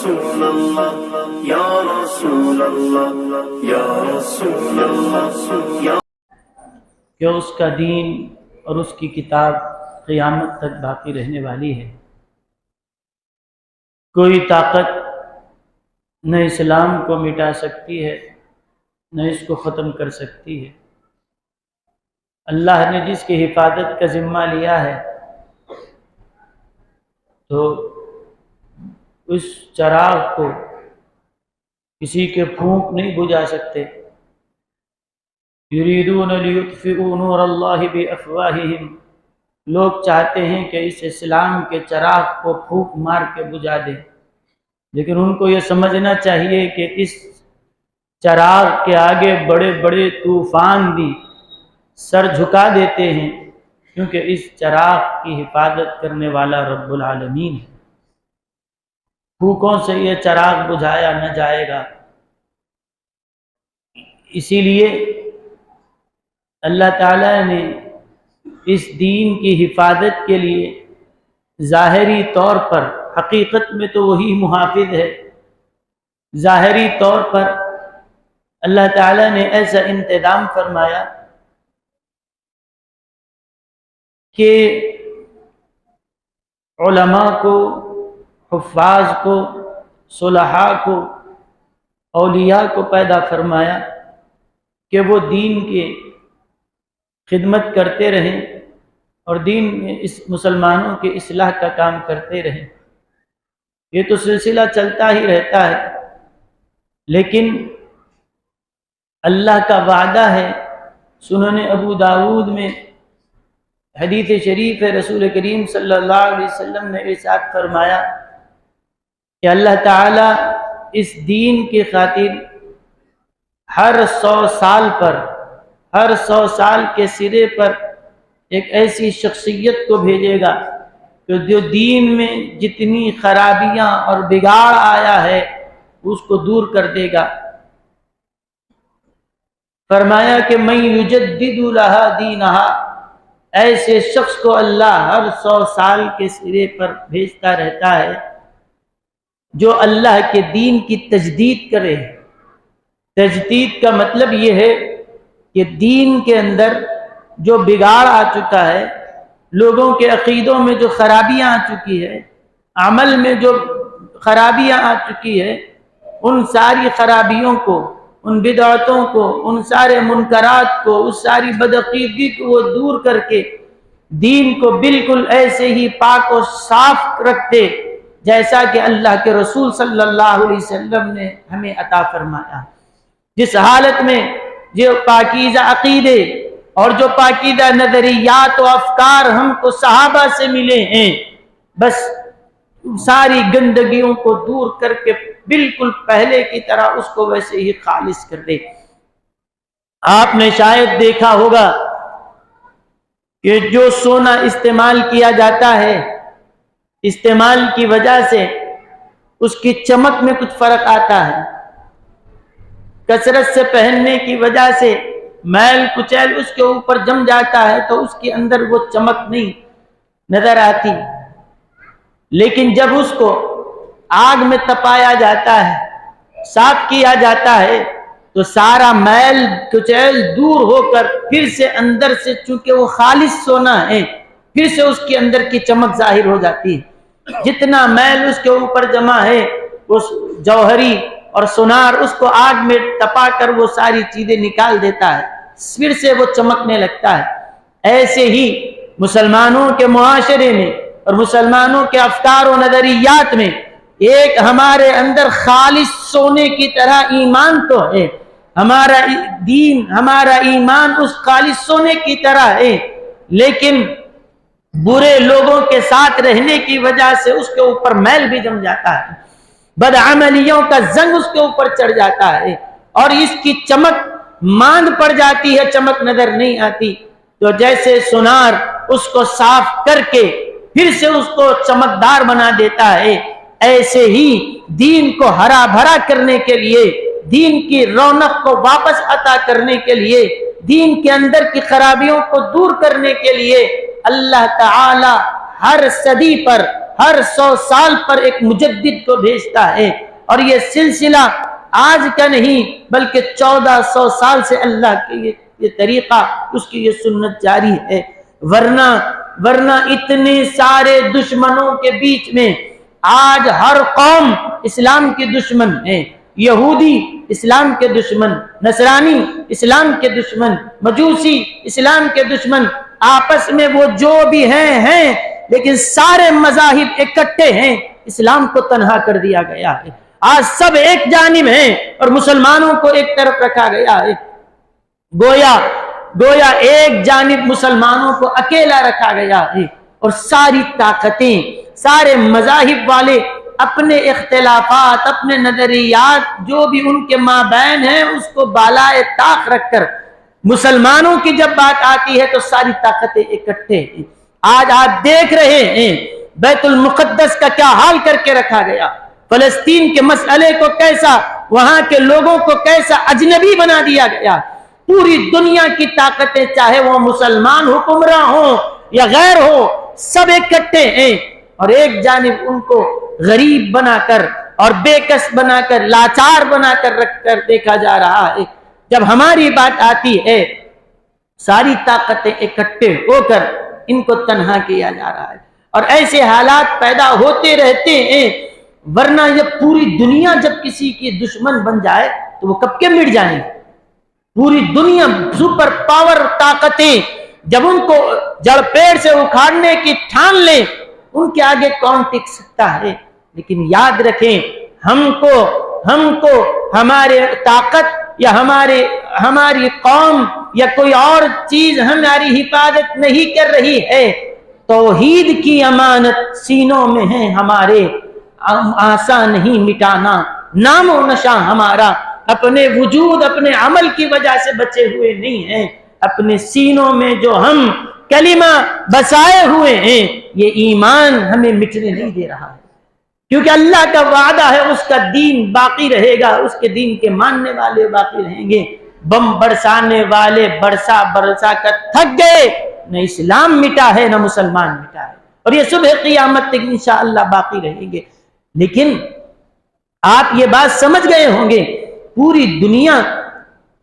رسول اللہ یا رسول اللہ یا رسول اللہ یا کہ اس کا دین اور اس کی کتاب قیامت تک باقی رہنے والی ہے۔ کوئی طاقت نہ اسلام کو مٹا سکتی ہے نہ اس کو ختم کر سکتی ہے۔ اللہ نے جس کی حفاظت کا ذمہ لیا ہے تو اس چراغ کو کسی کے پھونک نہیں بجھا سکتے۔ یریدون لیطفئوا نور اللہ بافواہہم، لوگ چاہتے ہیں کہ اس اسلام کے چراغ کو پھونک مار کے بجھا دیں، لیکن ان کو یہ سمجھنا چاہیے کہ اس چراغ کے آگے بڑے بڑے طوفان بھی سر جھکا دیتے ہیں، کیونکہ اس چراغ کی حفاظت کرنے والا رب العالمین ہے۔ پھونکوں سے یہ چراغ بجھایا نہ جائے گا۔ اسی لیے اللہ تعالیٰ نے اس دین کی حفاظت کے لیے ظاہری طور پر، حقیقت میں تو وہی محافظ ہے، ظاہری طور پر اللہ تعالیٰ نے ایسا انتظام فرمایا کہ علماء کو، حفاظ کو، صلحاء کو، اولیاء کو پیدا فرمایا کہ وہ دین کے خدمت کرتے رہیں اور دین میں اس مسلمانوں کے اصلاح کا کام کرتے رہیں۔ یہ تو سلسلہ چلتا ہی رہتا ہے، لیکن اللہ کا وعدہ ہے۔ سنن ابو داود میں حدیث شریف ہے، رسول کریم صلی اللہ علیہ وسلم نے ارشاد فرمایا کہ اللہ تعالیٰ اس دین کی خاطر ہر 100 سال پر، ہر 100 سال کے سرے پر ایک ایسی شخصیت کو بھیجے گا کہ جو دین میں جتنی خرابیاں اور بگاڑ آیا ہے اس کو دور کر دے گا۔ فرمایا کہ من یجدد لها دینہا، ایسے شخص کو اللہ ہر 100 سال کے سرے پر بھیجتا رہتا ہے جو اللہ کے دین کی تجدید کرے۔ تجدید کا مطلب یہ ہے کہ دین کے اندر جو بگاڑ آ چکا ہے، لوگوں کے عقیدوں میں جو خرابیاں آ چکی ہے، عمل میں جو خرابیاں آ چکی ہے، ان ساری خرابیوں کو، ان بدعتوں کو، ان سارے منکرات کو، اس ساری بدعقیدگی کو وہ دور کر کے دین کو بالکل ایسے ہی پاک و صاف رکھتے جیسا کہ اللہ کے رسول صلی اللہ علیہ وسلم نے ہمیں عطا فرمایا۔ جس حالت میں جو پاکیزہ عقیدے اور جو پاکیزہ نظریات و افکار ہم کو صحابہ سے ملے ہیں، بس ساری گندگیوں کو دور کر کے بالکل پہلے کی طرح اس کو ویسے ہی خالص کر دے۔ آپ نے شاید دیکھا ہوگا کہ جو سونا استعمال کیا جاتا ہے، استعمال کی وجہ سے اس کی چمک میں کچھ فرق آتا ہے، کثرت سے پہننے کی وجہ سے میل کچیل اس کے اوپر جم جاتا ہے تو اس کے اندر وہ چمک نہیں نظر آتی، لیکن جب اس کو آگ میں تپایا جاتا ہے، صاف کیا جاتا ہے، تو سارا میل کچیل دور ہو کر پھر سے اندر سے، چونکہ وہ خالص سونا ہے، پھر سے اس کے اندر کی چمک ظاہر ہو جاتی ہے۔ جتنا میل اس کے اوپر جمع ہے، اس جوہری اور سونار اس کو آگ میں تپا کر وہ ساری چیزیں نکال دیتا ہے، پھر سے وہ چمکنے لگتا ہے۔ ایسے ہی مسلمانوں کے معاشرے میں اور مسلمانوں کے افکار و نظریات میں ایک ہمارے اندر خالص سونے کی طرح ایمان تو ہے، ہمارا دین، ہمارا ایمان اس خالص سونے کی طرح ہے، لیکن برے لوگوں کے ساتھ رہنے کی وجہ سے اس کے اوپر میل بھی جم جاتا ہے، بدعملیوں کا زنگ اس کے اوپر چڑھ جاتا ہے اور اس کی چمک ماند پڑ جاتی ہے، چمک نظر نہیں آتی۔ تو جیسے سونار اس کو صاف کر کے پھر سے اس کو چمکدار بنا دیتا ہے، ایسے ہی دین کو ہرا بھرا کرنے کے لیے، دین کی رونق کو واپس عطا کرنے کے لیے، دین کے اندر کی خرابیوں کو دور کرنے کے لیے اللہ تعالی ہر صدی پر ہر 100 سال پر ایک مجدد کو بھیجتا ہے، اور یہ سلسلہ آج کا نہیں بلکہ 1400 سال سے اللہ کے یہ طریقہ، اس کی یہ سنت جاری ہے۔ ورنہ اتنے سارے دشمنوں کے بیچ میں آج ہر قوم اسلام کی دشمن ہے۔ یہودی اسلام کے دشمن، نصرانی اسلام کے دشمن، مجوسی اسلام کے دشمن، آپس میں وہ جو بھی ہیں، لیکن سارے مذاہب اکٹھے ہیں، اسلام کو تنہا کر دیا گیا ہے۔ آج سب ایک جانب ہیں اور مسلمانوں کو ایک طرف رکھا گیا ہے۔ گویا ایک جانب مسلمانوں کو اکیلا رکھا گیا ہے، اور ساری طاقتیں، سارے مذاہب والے اپنے اختلافات، اپنے نظریات جو بھی ان کے مابین ہیں، اس کو بالائے طاق رکھ کر مسلمانوں کی جب بات آتی ہے تو ساری طاقتیں اکٹھے ہیں۔ آج آپ دیکھ رہے ہیں بیت المقدس کا کیا حال کر کے رکھا گیا، فلسطین کے مسئلے کو کیسا، وہاں کے لوگوں کو کیسا اجنبی بنا دیا گیا۔ پوری دنیا کی طاقتیں، چاہے وہ مسلمان حکمراں ہوں یا غیر ہو، سب اکٹھے ہیں، اور ایک جانب ان کو غریب بنا کر اور بے کس بنا کر، لاچار بنا کر رکھ کر دیکھا جا رہا ہے۔ جب ہماری بات آتی ہے، ساری طاقتیں اکٹھے ہو کر ان کو تنہا کیا جا رہا ہے، اور ایسے حالات پیدا ہوتے رہتے ہیں۔ ورنہ یہ پوری دنیا جب کسی کی دشمن بن جائے تو وہ کب کے مٹ جائیں۔ پوری دنیا سپر پاور طاقتیں جب ان کو جڑ پیڑ سے اکھاڑنے کی ٹھان لیں، ان کے آگے کون ٹک سکتا ہے؟ لیکن یاد رکھیں، ہم کو ہمارے طاقت یا ہماری قوم یا کوئی اور چیز ہماری حفاظت نہیں کر رہی ہے۔ توحید کی امانت سینوں میں ہے ہمارے، آسان نہیں مٹانا۔ نام و نشان ہمارا اپنے وجود، اپنے عمل کی وجہ سے بچے ہوئے نہیں ہیں، اپنے سینوں میں جو ہم کلمہ بسائے ہوئے ہیں، یہ ایمان ہمیں مٹنے نہیں دے رہا ہے، کیونکہ اللہ کا وعدہ ہے اس کا دین باقی رہے گا، اس کے دین کے ماننے والے باقی رہیں گے۔ بم برسانے والے برسا کر تھک گئے، نہ اسلام مٹا ہے نہ مسلمان مٹا ہے، اور یہ صبح قیامت تک انشاءاللہ باقی رہیں گے۔ لیکن آپ یہ بات سمجھ گئے ہوں گے، پوری دنیا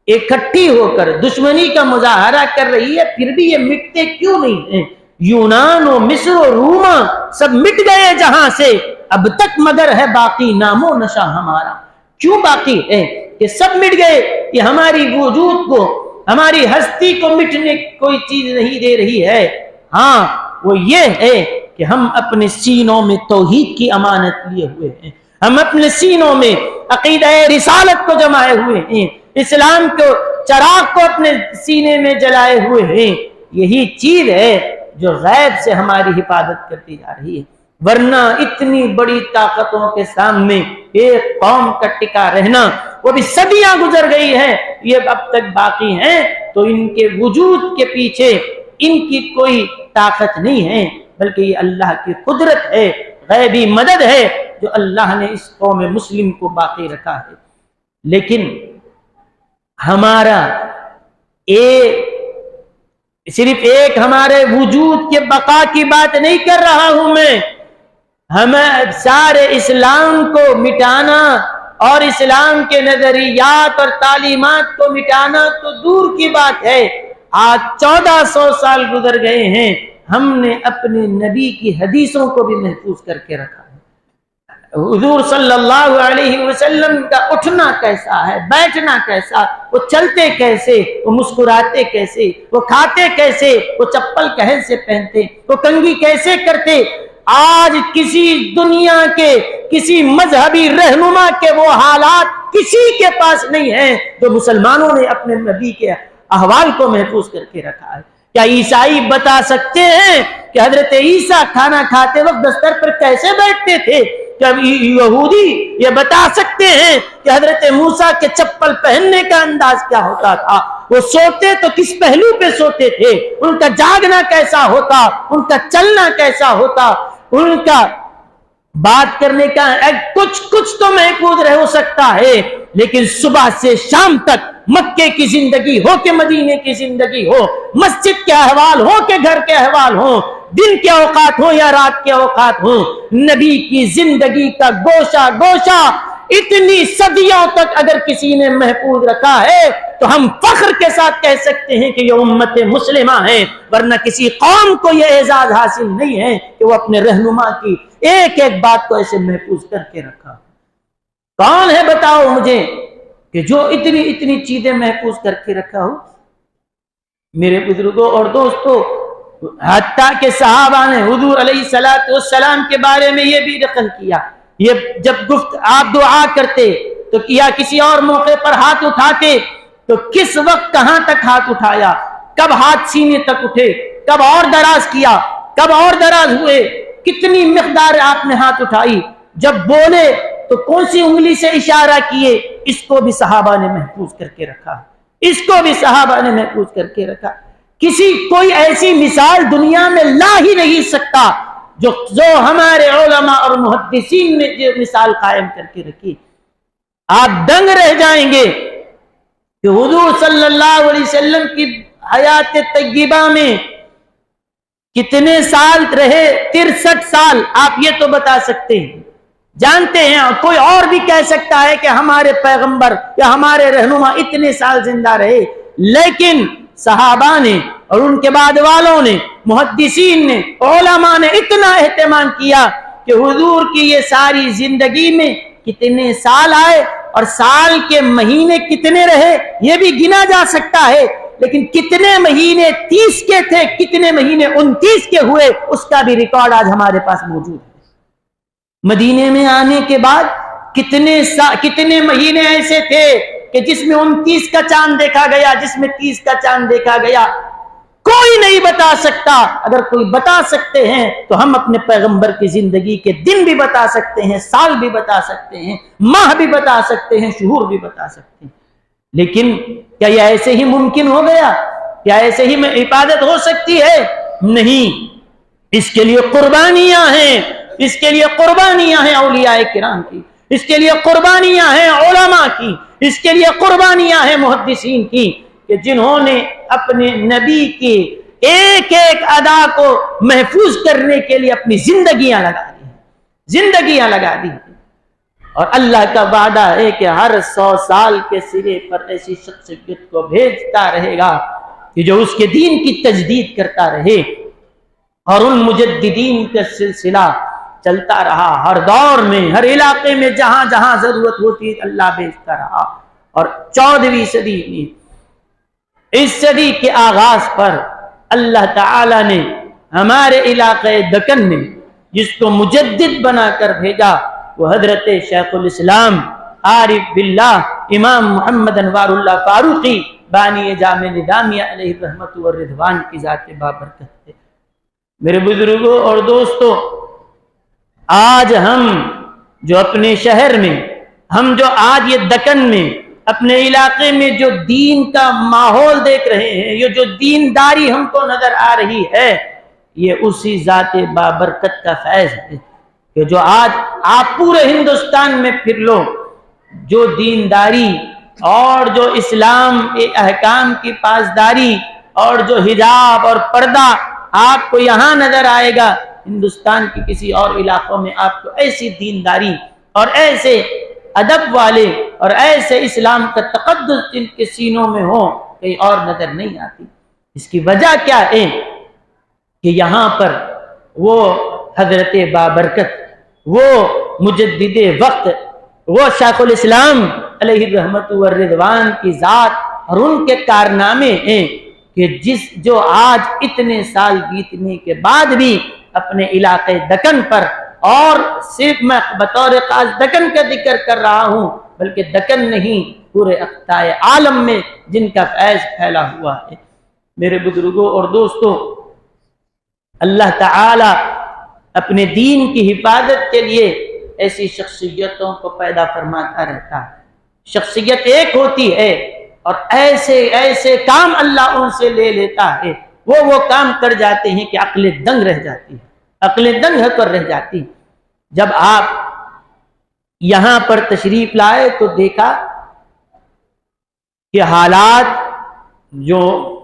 اکٹھی ہو کر دشمنی کا مظاہرہ کر رہی ہے، پھر بھی یہ مٹتے کیوں نہیں ہیں؟ یونان و مصر و روما سب مٹ گئے جہاں سے، اب تک مگر ہے باقی نام و نشان ہمارا۔ کیوں باقی ہے کہ سب مٹ گئے؟ کہ ہماری وجود کو، ہماری ہستی کو مٹنے کوئی چیز نہیں دے رہی ہے۔ ہاں، وہ یہ ہے کہ ہم اپنے سینوں میں توحید کی امانت لیے ہوئے ہیں، ہم اپنے سینوں میں عقیدہ رسالت کو جمائے ہوئے ہیں، اسلام کو چراغ کو اپنے سینے میں جلائے ہوئے ہیں۔ یہی چیز ہے جو غیب سے ہماری حفاظت کرتی جا رہی ہے۔ ورنہ اتنی بڑی طاقتوں کے سامنے ایک قوم کا ٹکا رہنا، وہ بھی صدیاں گزر گئی ہیں، یہ اب تک باقی ہیں، تو ان کے وجود کے پیچھے ان کی کوئی طاقت نہیں ہے، بلکہ یہ اللہ کی قدرت ہے، غیبی مدد ہے جو اللہ نے اس قوم مسلم کو باقی رکھا ہے۔ لیکن ہمارا صرف ایک ہمارے وجود کے بقا کی بات نہیں کر رہا ہوں میں، ہمیں سارے اسلام کو مٹانا اور اسلام کے نظریات اور تعلیمات کو مٹانا تو دور کی بات ہے۔ آج 1400 سال گزر گئے ہیں، ہم نے اپنے نبی کی حدیثوں کو بھی محفوظ کر کے رکھا ہے۔ حضور صلی اللہ علیہ وسلم کا اٹھنا کیسا ہے، بیٹھنا کیسا، وہ چلتے کیسے، وہ مسکراتے کیسے، وہ کھاتے کیسے، وہ چپل کہن سے پہنتے، وہ کنگھی کیسے کرتے۔ آج کسی دنیا کے کسی مذہبی رہنما کے وہ حالات کسی کے پاس نہیں ہیں جو مسلمانوں نے اپنے نبی کے احوال کو محفوظ کر کے رکھا ہے۔ کیا عیسائی بتا سکتے ہیں کہ حضرت عیسیٰ کھانا کھاتے وقت بستر پر کیسے بیٹھتے تھے؟ کیا یہودی یہ بتا سکتے ہیں کہ حضرت موسیٰ کے چپل پہننے کا انداز کیا ہوتا تھا؟ وہ سوتے تو کس پہلو پہ سوتے تھے؟ ان کا جاگنا کیسا ہوتا؟ ان کا چلنا کیسا ہوتا؟ ان کا بات کرنے کا کچھ تو محفوظ رہ سکتا ہے، لیکن صبح سے شام تک مکے کی زندگی ہو کہ مدینے کی زندگی ہو، مسجد کے احوال ہو کہ گھر کے احوال ہو، دن کے اوقات ہوں یا رات کے اوقات ہوں، نبی کی زندگی کا گوشہ گوشہ اتنی صدیوں تک اگر کسی نے محفوظ رکھا ہے تو ہم فخر کے ساتھ کہہ سکتے ہیں کہ یہ امت مسلمہ ہے، ورنہ کسی قوم کو یہ اعزاز حاصل نہیں ہے کہ وہ اپنے رہنما کی ایک ایک بات کو ایسے محفوظ کر کے رکھا۔ کون ہے بتاؤ مجھے کہ جو اتنی چیزیں محفوظ کر کے رکھا ہو؟ میرے بزرگوں اور دوستوں، حتیٰ کہ صحابہ نے حضور علیہ السلام کے بارے میں یہ بھی نقل کیا، یہ جب آپ دعا کرتے تو کیا کسی اور موقع پر ہاتھ اٹھاتے تو کس وقت کہاں تک ہاتھ اٹھایا، کب ہاتھ سینے تک اٹھے، کب اور دراز کیا، کب اور دراز ہوئے، کتنی مقدار آپ نے ہاتھ اٹھائی، جب بولے تو کون سی انگلی سے اشارہ کیے، اس کو بھی صحابہ نے محفوظ کر کے رکھا، اس کو بھی صحابہ نے محفوظ کر کے رکھا۔ کوئی ایسی مثال دنیا میں لا ہی نہیں سکتا جو ہمارے علماء اور محدثین نے جو مثال قائم کر کے رکھی۔ آپ دنگ رہ جائیں گے کہ حضور صلی اللہ علیہ وسلم کی حیات طیبہ میں کتنے سال رہے؟ 63 سال۔ آپ یہ تو بتا سکتے ہیں، جانتے ہیں، کوئی اور بھی کہہ سکتا ہے کہ ہمارے پیغمبر یا ہمارے رہنما اتنے سال زندہ رہے، لیکن صحابہ نے اور ان کے بعد والوں نے، محدثین نے، علماء نے اتنا اہتمام کیا کہ حضور کی یہ ساری زندگی میں کتنے سال آئے اور سال کے مہینے کتنے رہے یہ بھی گنا جا سکتا ہے، لیکن کتنے مہینے 30 کے تھے، کتنے مہینے 29 کے ہوئے، اس کا بھی ریکارڈ آج ہمارے پاس موجود ہے۔ مدینے میں آنے کے بعد کتنے مہینے ایسے تھے کہ جس میں 29 کا چاند دیکھا گیا، جس میں 30 کا چاند دیکھا گیا، کوئی نہیں بتا سکتا۔ اگر کوئی بتا سکتے ہیں تو ہم اپنے پیغمبر کی زندگی کے دن بھی بتا سکتے ہیں، سال بھی بتا سکتے ہیں، ماہ بھی بتا سکتے ہیں، شہور بھی بتا سکتے ہیں، لیکن کیا یہ ایسے ہی ممکن ہو گیا؟ کیا ایسے ہی میں عبادت ہو سکتی ہے؟ نہیں، اس کے لیے قربانیاں ہیں، اس کے لیے قربانیاں ہیں اولیاء کرام کی، اس کے لیے قربانیاں ہیں علماء کی، اس کے لیے قربانیاں ہیں محدثین کی، کہ جنہوں نے اپنے نبی کی ایک ایک ادا کو محفوظ کرنے کے لیے اپنی زندگیاں لگا دی۔ اور اللہ کا وعدہ ہے کہ ہر 100 سال کے سرے پر ایسی شخصیت کو بھیجتا رہے گا کہ جو اس کے دین کی تجدید کرتا رہے، اور ان مجددین کا سلسلہ چلتا رہا، ہر دور میں، ہر علاقے میں، جہاں جہاں ضرورت ہوتی اللہ بھیجتا رہا۔ اور 14ویں صدی میں، اس صدی کے آغاز پر اللہ تعالی نے ہمارے علاقے دکن میں جس کو مجدد بنا کر بھیجا، وہ حضرت شیخ الاسلام عارف باللہ امام محمد انوار اللہ فاروقی بانی جامع نظامیہ علیہ رحمت والرضوان کی ذات بابرکت ہے۔ میرے بزرگوں اور دوستوں، آج ہم جو اپنے شہر میں، ہم جو آج یہ دکن میں اپنے علاقے میں جو دین کا ماحول دیکھ رہے ہیں، یہ جو دینداری ہم کو نظر آ رہی ہے، یہ اسی ذات بابرکت کا فیض ہے کہ جو آج آپ پورے ہندوستان میں پھر لو، جو دینداری اور جو اسلام کے احکام کی پاسداری اور جو حجاب اور پردہ آپ کو یہاں نظر آئے گا، ہندوستان کی کسی اور علاقوں میں آپ کو ایسی دینداری اور ایسے ادب والے اور ایسے اسلام کا تقدس جن کے سینوں میں ہو کہیں اور نظر نہیں آتی۔ اس کی وجہ کیا ہے کہ یہاں پر وہ حضرت بابرکت، وہ مجدد وقت، وہ شیخ الاسلام علیہ الرحمت والرضوان کی ذات اور ان کے کارنامے ہیں کہ جو آج اتنے سال بیتنے کے بعد بھی اپنے علاقے دکن پر، اور صرف میں بطور خاص دکن کا ذکر کر رہا ہوں بلکہ دکن نہیں، پورے اقطاع عالم میں جن کا فیض پھیلا ہوا ہے۔ میرے بزرگوں اور دوستوں، اللہ تعالی اپنے دین کی حفاظت کے لیے ایسی شخصیتوں کو پیدا فرماتا رہتا ہے۔ شخصیت ایک ہوتی ہے اور ایسے ایسے کام اللہ ان سے لے لیتا ہے، وہ کام کر جاتے ہیں کہ عقل دنگ رہ جاتی ہے، عقل دنگ پر رہ جاتی ہے۔ جب آپ یہاں پر تشریف لائے تو دیکھا کہ حالات جو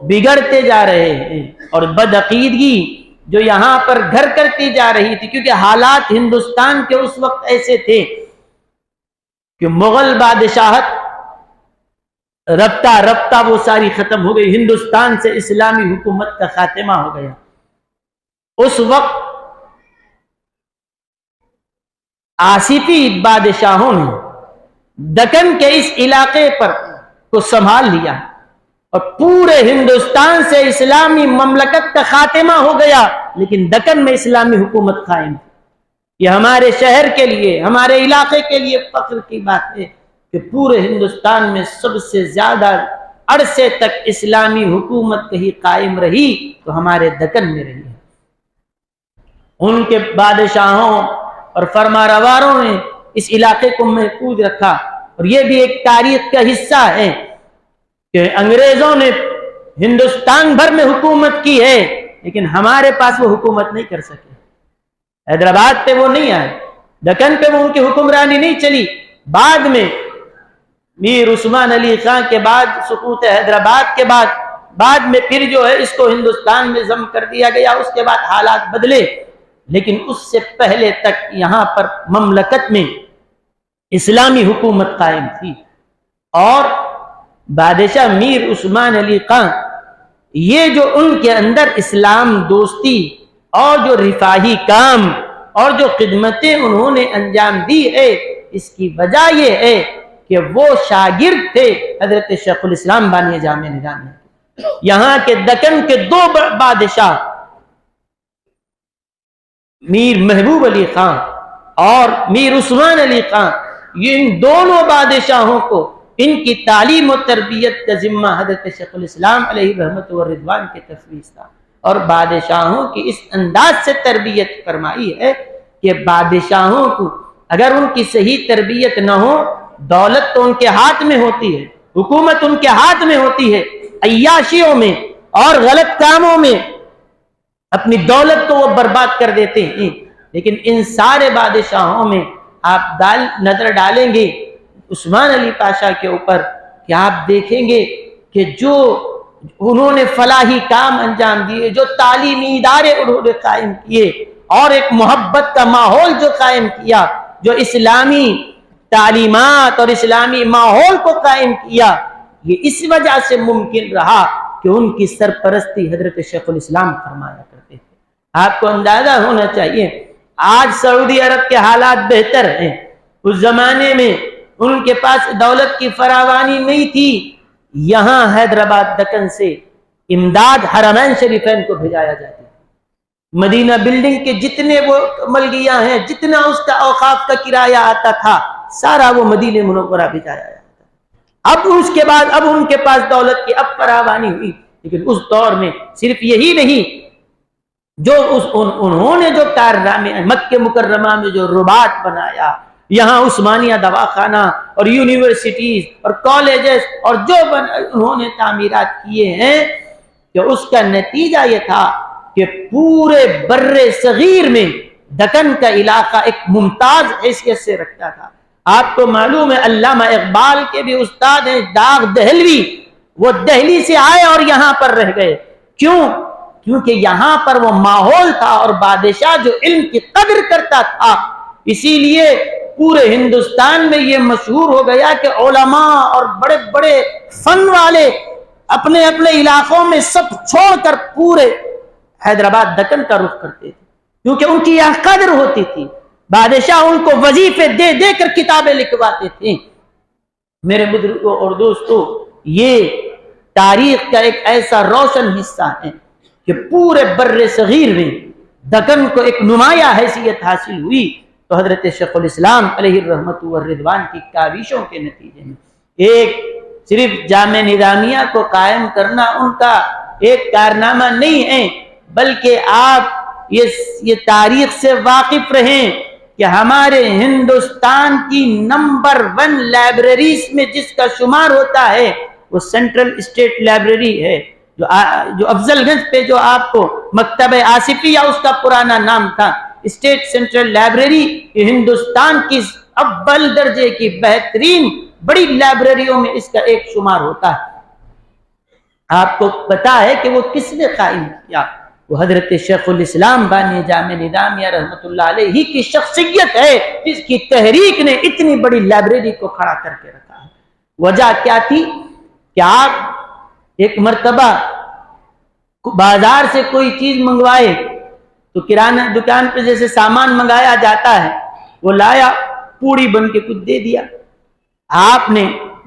بگڑتے جا رہے ہیں اور بدعقیدگی جو یہاں پر گھر کرتی جا رہی تھی، کیونکہ حالات ہندوستان کے اس وقت ایسے تھے کہ مغل بادشاہت رفتہ رفتہ وہ ساری ختم ہو گئی، ہندوستان سے اسلامی حکومت کا خاتمہ ہو گیا۔ اس وقت آصفی بادشاہوں نے دکن کے اس علاقے پر کو سنبھال لیا اور پورے ہندوستان سے اسلامی مملکت کا خاتمہ ہو گیا، لیکن دکن میں اسلامی حکومت قائم تھی۔ یہ ہمارے شہر کے لیے، ہمارے علاقے کے لیے فخر کی بات ہے کہ پورے ہندوستان میں سب سے زیادہ عرصے تک اسلامی حکومت کہیں قائم رہی تو ہمارے دکن میں رہی ہے۔ ان کے بادشاہوں اور فرما رواروں نے اس علاقے کو محفوظ رکھا، اور یہ بھی ایک تاریخ کا حصہ ہے کہ انگریزوں نے ہندوستان بھر میں حکومت کی ہے، لیکن ہمارے پاس وہ حکومت نہیں کر سکے۔ حیدرآباد پہ وہ نہیں آئے، دکن پہ وہ ان کی حکمرانی نہیں چلی۔ بعد میں میر عثمان علی خان کے بعد، سقوط حیدرآباد کے بعد میں پھر جو ہے اس کو ہندوستان میں ضم کر دیا گیا، اس کے بعد حالات بدلے، لیکن اس سے پہلے تک یہاں پر مملکت میں اسلامی حکومت قائم تھی۔ اور بادشاہ میر عثمان علی خان، یہ جو ان کے اندر اسلام دوستی اور جو رفاہی کام اور جو خدمتیں انہوں نے انجام دی ہے، اس کی وجہ یہ ہے کہ وہ شاگرد تھے حضرت شیخ الاسلام بانی جامع نظامی۔ یہاں کے دکن کے دو بادشاہ میر محبوب علی خان اور میر عثمان علی خان، یہ ان دونوں بادشاہوں کو ان کی تعلیم و تربیت کا ذمہ حضرت شیخ الاسلام علیہ رحمت و رضوان کے تفویض تھا، اور بادشاہوں کی اس انداز سے تربیت فرمائی ہے کہ بادشاہوں کو اگر ان کی صحیح تربیت نہ ہو، دولت تو ان کے ہاتھ میں ہوتی ہے، حکومت ان کے ہاتھ میں ہوتی ہے، عیاشیوں میں اور غلط کاموں میں اپنی دولت تو وہ برباد کر دیتے ہیں۔ لیکن ان سارے بادشاہوں میں آپ نظر ڈالیں گے عثمان علی پاشا کے اوپر کہ آپ دیکھیں گے کہ جو انہوں نے فلاحی کام انجام دیے، جو تعلیمی ادارے انہوں نے قائم کیے، اور ایک محبت کا ماحول جو قائم کیا، جو اسلامی تعلیمات اور اسلامی ماحول کو قائم کیا، یہ اس وجہ سے ممکن رہا کہ ان کی سرپرستی حضرت شیخ الاسلام فرمایا کرتے تھے۔ آپ کو اندازہ ہونا چاہیے، آج سعودی عرب کے حالات بہتر ہیں، اس زمانے میں ان کے پاس دولت کی فراوانی نہیں تھی، یہاں حیدرآباد دکن سے امداد حرمین شریفین کو بھیجایا جاتا ہے۔ مدینہ بلڈنگ کے جتنے وہ ملگیاں ہیں، جتنا اس کا اوقاف کا کرایہ آتا تھا، سارا وہ مدینہ منورہ بھیجایا جاتا ہے۔ اب اس کے بعد اب ان کے پاس دولت کی اب فراوانی ہوئی، لیکن اس دور میں صرف یہی نہیں، جو انہوں نے جو کارنامے مکہ مکرمہ میں جو رباط بنایا، یہاں عثمانیہ دواخانہ اور یونیورسٹیز اور کالجز اور جو انہوں نے تعمیرات کیے ہیں، کہ اس کا نتیجہ یہ تھا کہ پورے بر صغیر میں دکن کا علاقہ ایک ممتاز حیثیت سے رکھتا تھا۔ آپ کو معلوم ہے علامہ اقبال کے بھی استاد ہیں داغ دہلوی، وہ دہلی سے آئے اور یہاں پر رہ گئے، کیوں؟ کیونکہ یہاں پر وہ ماحول تھا، اور بادشاہ جو علم کی قدر کرتا تھا، اسی لیے پورے ہندوستان میں یہ مشہور ہو گیا کہ علماء اور بڑے بڑے فن والے اپنے اپنے علاقوں میں سب چھوڑ کر پورے حیدرآباد دکن کا رخ کرتے تھے، کیونکہ ان کی یہ قدر ہوتی تھی۔ بادشاہ ان کو وظیفے دے دے کر کتابیں لکھواتے تھے۔ میرے بزرگوں اور دوستوں، یہ تاریخ کا ایک ایسا روشن حصہ ہے کہ پورے بر صغیر میں دکن کو ایک نمایاں حیثیت حاصل ہوئی، تو حضرت شیخ الاسلام علیہ الرحمت والرضوان کی کاوشوں کے نتیجے میں ایک صرف جامع نظامیہ کو قائم کرنا ان کا ایک کارنامہ نہیں ہے، بلکہ آپ یہ تاریخ سے واقف رہیں کہ ہمارے ہندوستان کی نمبر 1 لائبریریز میں جس کا شمار ہوتا ہے وہ سینٹرل اسٹیٹ لائبریری ہے، جو افضل گنج پہ جو آپ کو مکتبہ آصفیہ اس کا پرانا نام تھا، اسٹیٹ سینٹرل لائبریری، یہ ہندوستان کی اول درجے کی بہترین بڑی لائبریریوں میں اس کا ایک شمار ہوتا ہے۔ آپ کو پتا ہے کہ وہ کس نے قائم کیا؟ وہ حضرت شیخ الاسلام بانی جامع نظامیہ رحمۃ اللہ علیہ کی شخصیت ہے جس کی تحریک نے اتنی بڑی لائبریری کو کھڑا کر کے رکھا ہے۔ وجہ کیا تھی کہ آپ ایک مرتبہ بازار سے کوئی چیز منگوائے تو کرانہ دکان پہ جیسے سامان منگایا جاتا ہے، وہ لایا، پوڑی بن کے کچھ دے دیا۔ آپ نے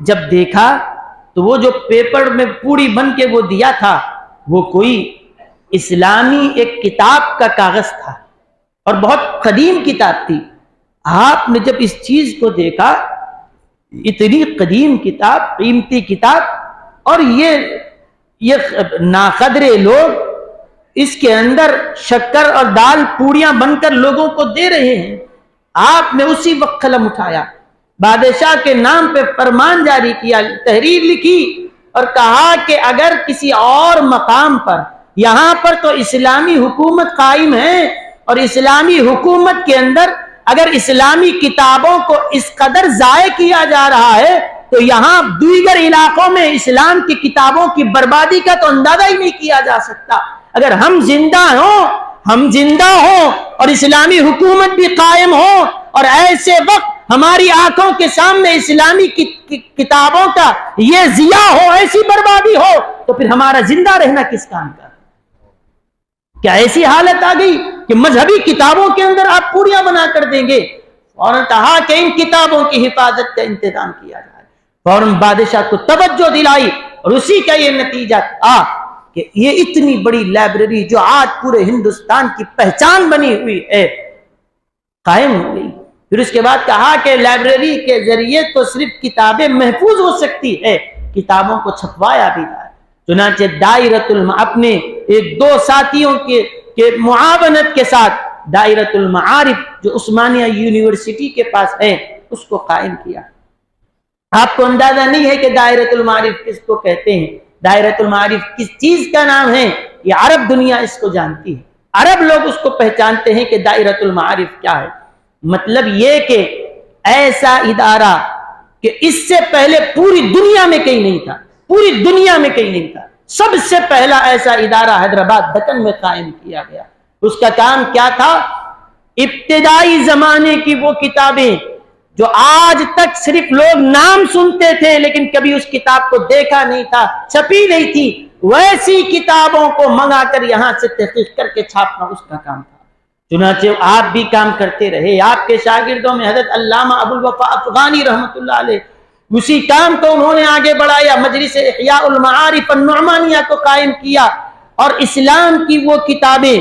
جب دیکھا تو وہ جو پیپر میں پوڑی بن کے وہ دیا تھا وہ کوئی اسلامی ایک کتاب کا کاغذ تھا اور بہت قدیم کتاب تھی۔ آپ نے جب اس چیز کو دیکھا، اتنی قدیم کتاب، قیمتی کتاب، اور یہ ناقدرے لوگ اس کے اندر شکر اور دال پوڑیاں بن کر لوگوں کو دے رہے ہیں۔ آپ نے اسی وقت قلم اٹھایا، بادشاہ کے نام پہ فرمان جاری کیا، تحریر لکھی اور کہا کہ اگر کسی اور مقام پر، یہاں پر تو اسلامی حکومت قائم ہے اور اسلامی حکومت کے اندر اگر اسلامی کتابوں کو اس قدر ضائع کیا جا رہا ہے تو یہاں دیگر علاقوں میں اسلام کی کتابوں کی بربادی کا تو اندازہ ہی نہیں کیا جا سکتا۔ اگر ہم زندہ ہوں اور اسلامی حکومت بھی قائم ہو اور ایسے وقت ہماری آنکھوں کے سامنے اسلامی کتابوں کا یہ ضیاع ہو، ایسی بربادی ہو، تو پھر ہمارا زندہ رہنا کس کام کا؟ کیا ایسی حالت آ گئی کہ مذہبی کتابوں کے اندر آپ پوڑیاں بنا کر دیں گے؟ فوراً کہا کہ ان کتابوں کی حفاظت کا انتظام کیا جائے۔ فوراً بادشاہ کو توجہ دلائی اور اسی کا یہ نتیجہ تھا کہ یہ اتنی بڑی لائبریری جو آج پورے ہندوستان کی پہچان بنی ہوئی ہے قائم ہو گئی۔ پھر اس کے بعد کہا کہ لائبریری کے ذریعے تو صرف کتابیں محفوظ ہو سکتی ہے، کتابوں کو چھپوایا بھی جائے۔ چنانچہ دائرۃ اپنے ایک دو ساتھیوں کے معاونت کے ساتھ دائرۃ المعارف جو عثمانیہ یونیورسٹی کے پاس ہے اس کو قائم کیا۔ آپ کو اندازہ نہیں ہے کہ دائرۃ المعارف کس کو کہتے ہیں، دائرۃ المعارف کس چیز کا نام ہے، یہ عرب دنیا اس کو جانتی ہے، عرب لوگ اس کو پہچانتے ہیں کہ دائرۃ المعارف کیا ہے۔ مطلب یہ کہ ایسا ادارہ کہ اس سے پہلے پوری دنیا میں کہیں نہیں تھا، پوری دنیا میں کہیں نہیں تھا، سب سے پہلا ایسا ادارہ حیدرآباد دکن میں قائم کیا گیا۔ اس کا کام کیا تھا؟ ابتدائی زمانے کی وہ کتابیں جو آج تک صرف لوگ نام سنتے تھے لیکن کبھی اس کتاب کو دیکھا نہیں تھا، چھپی نہیں تھی، ویسی کتابوں کو منگا کر یہاں سے تحقیق کر کے چھاپنا اس کا کام تھا۔ چنانچہ آپ بھی کام کرتے رہے، آپ کے شاگردوں میں حضرت علامہ ابو الوفا افغانی رحمۃ اللہ علیہ، اسی کام کو انہوں نے آگے بڑھایا، مجلس احیاء المعارف النعمانیہ کو قائم کیا اور اسلام کی وہ کتابیں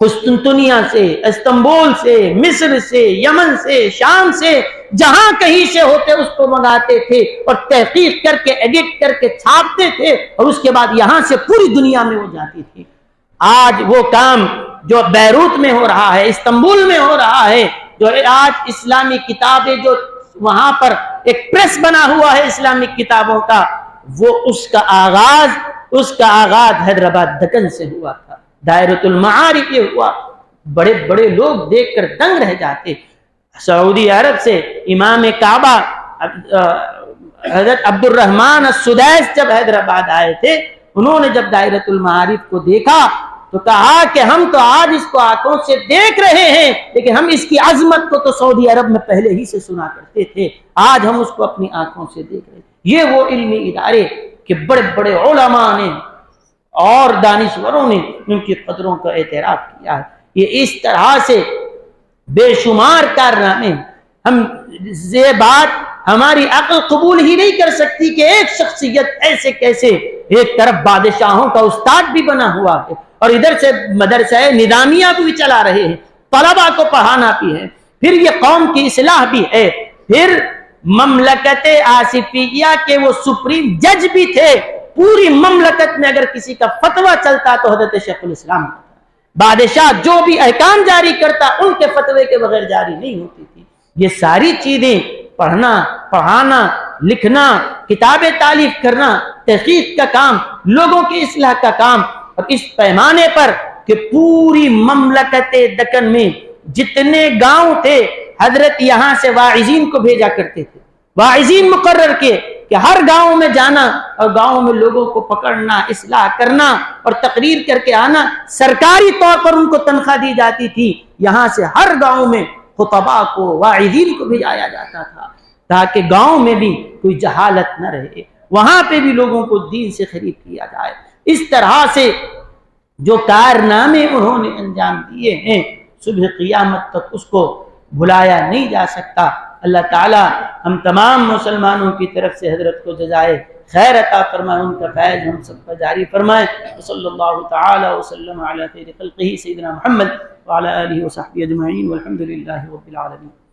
قسطنطنیہ سے، استنبول سے، مصر سے، یمن سے، شام سے، جہاں کہیں سے ہوتے اس کو منگاتے تھے اور تحقیق کر کے ایڈٹ کر کے چھاپتے تھے اور اس کے بعد یہاں سے پوری دنیا میں ہو جاتی تھی۔ آج وہ کام جو بیروت میں ہو رہا ہے، استنبول میں ہو رہا ہے، جو آج اسلامی کتابیں جو وہاں پر ایک پریس بنا ہوا ہے اسلامک کتابوں کا، وہ اس کا آغاز حیدرآباد دکن سے ہوا تھا، دائرۃ المعارف یہ ہوا۔ بڑے بڑے لوگ دیکھ کر دنگ رہ جاتے۔ سعودی عرب سے امام کعبہ حضرت عبد الرحمن السدیس جب حیدرآباد آئے تھے، انہوں نے جب دائرۃ المعارف کو دیکھا تو کہا کہ ہم تو آج اس کو آنکھوں سے دیکھ رہے ہیں لیکن ہم اس کی عظمت کو تو سعودی عرب میں پہلے ہی سے سنا کرتے تھے، آج ہم اس کو اپنی آنکھوں سے دیکھ رہے ہیں۔ یہ وہ علمی ادارے کہ بڑے بڑے علماء نے اور دانشوروں نے ان کی قدروں کا اعتراف کیا ہے۔ یہ اس طرح سے بے شمار کارنامے، ہم یہ بات ہماری عقل قبول ہی نہیں کر سکتی کہ ایک شخصیت ایسے کیسے ایک طرف بادشاہوں کا استاد بھی بنا ہوا ہے اور ادھر سے مدرسہ نظامیہ بھی چلا رہے ہیں، طلبہ کو پڑھانا بھی ہے، پھر یہ قوم کی اصلاح بھی ہے، پھر مملکت آصفیہ کے وہ سپریم جج بھی تھے۔ پوری مملکت میں اگر کسی کا فتویٰ چلتا تو حضرت شیخ الاسلام کا، بادشاہ جو بھی احکام جاری کرتا ان کے فتوے کے بغیر جاری نہیں ہوتی تھی۔ یہ ساری چیزیں پڑھنا، پڑھانا، لکھنا، کتابیں تالیف کرنا، تحقیق کا کام، لوگوں کی اصلاح کا کام، اور اس پیمانے پر کہ پوری مملکت دکن میں جتنے گاؤں تھے حضرت یہاں سے واعظین کو بھیجا کرتے تھے، واعظین مقرر کے کہ ہر گاؤں میں جانا اور گاؤں میں لوگوں کو پکڑنا، اصلاح کرنا اور تقریر کر کے آنا، سرکاری طور پر ان کو تنخواہ دی جاتی تھی، یہاں سے ہر گاؤں میں خطباء کو، واعظین کو بھیجایا جاتا تھا تاکہ گاؤں میں بھی کوئی جہالت نہ رہے، وہاں پہ بھی لوگوں کو دین سے قریب کیا جائے۔ اس طرح سے جو کارنامے انہوں نے انجام دیے ہیں، صبح قیامت تک اس کو بھلایا نہیں جا سکتا۔ اللہ تعالی ہم تمام مسلمانوں کی طرف سے حضرت کو جزائے خیر عطا فرمائے، ان کا فیض ہم سب پر جاری فرمائے۔ صلی اللہ تعالی وسلم علی خیر خلقہ سیدنا محمد وعلی آلہ وصحبہ اجمعین والحمد للہ رب العالمین۔